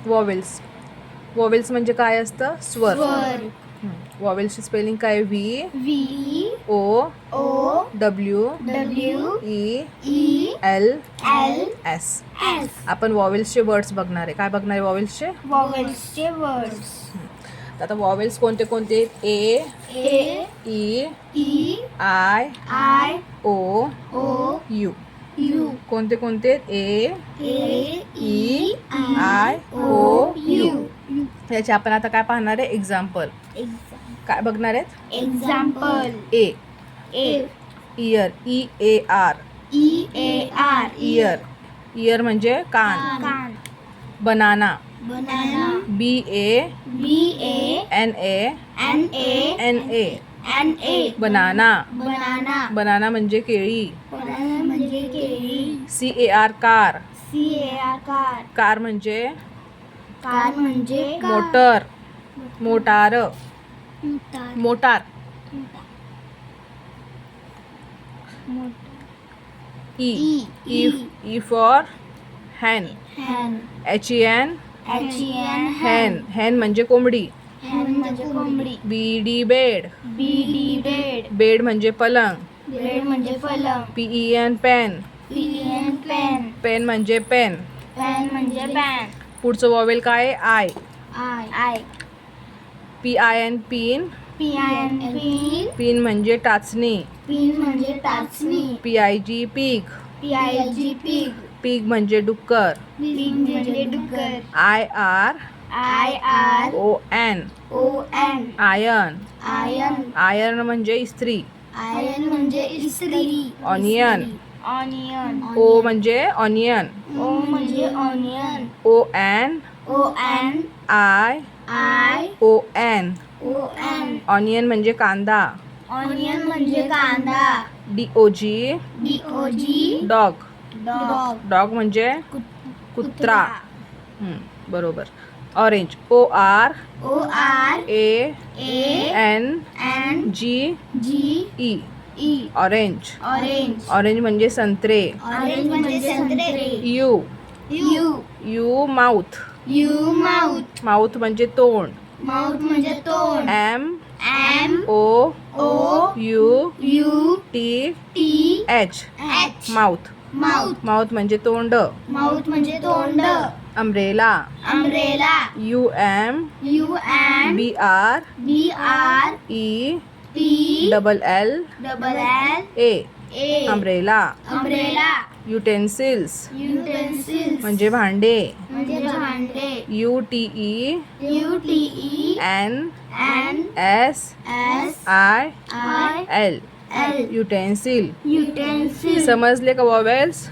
Vowels. Vowels म्हणजे काय असतं? स्वर. वॉवेल्सची स्पेलिंग काय? V O W E L S. आपण वॉवेल्सचे वर्ड्स बघणार आहे. काय बघणार आहे? वॉवेल्सचे वर्ड्स. आता वॉवेल्स कोणते कोणते? ए ई आय ओ यू. कोणते कोणते? ए ई आय ओ यू. याचे आपण आता काय पाहणार आहे? एक्झाम्पल. काय बघणार आहेत? एक्झाम्पल. ए इयर. EAR. इयर. इयर म्हणजे कान. बनाना. BANANA. बनाना. बनाना म्हणजे केळी. CAR. कार. कार म्हणजे motor. Motor. E for hen. HEN. hen म्हणजे कोंबडी. BD. बेड. बेड म्हणजे पलंग. PEN. पेन. पेन म्हणजे पेन. पुढचं वॉवेल काय? आय. PIN. पिन. पिन म्हणजे टाचणी. PIG. पिग. पिग म्हणजे डुक्कर. IRON. आयर्न. आयर्न म्हणजे इस्त्री. ऑनियन. O म्हणजे ऑनियन. ONION. ऑनियन म्हणजे कांदा. DOG. डॉग. डॉग म्हणजे कुत्रा. बरोबर. ऑरेंज. ORANGE. ऑरेंज. ऑरेंज म्हणजे संत्रे. U. माउथ. माउथ म्हणजे तोंड. MOUTH. माउथ. माउथ म्हणजे तोंड. अम्ब्रेला. UMBRELLA. अम्ब्रेला. युटेन्सिल्स म्हणजे भांडे. UTENSIL. युटेन्सिल. समजले का वॉवेल्स?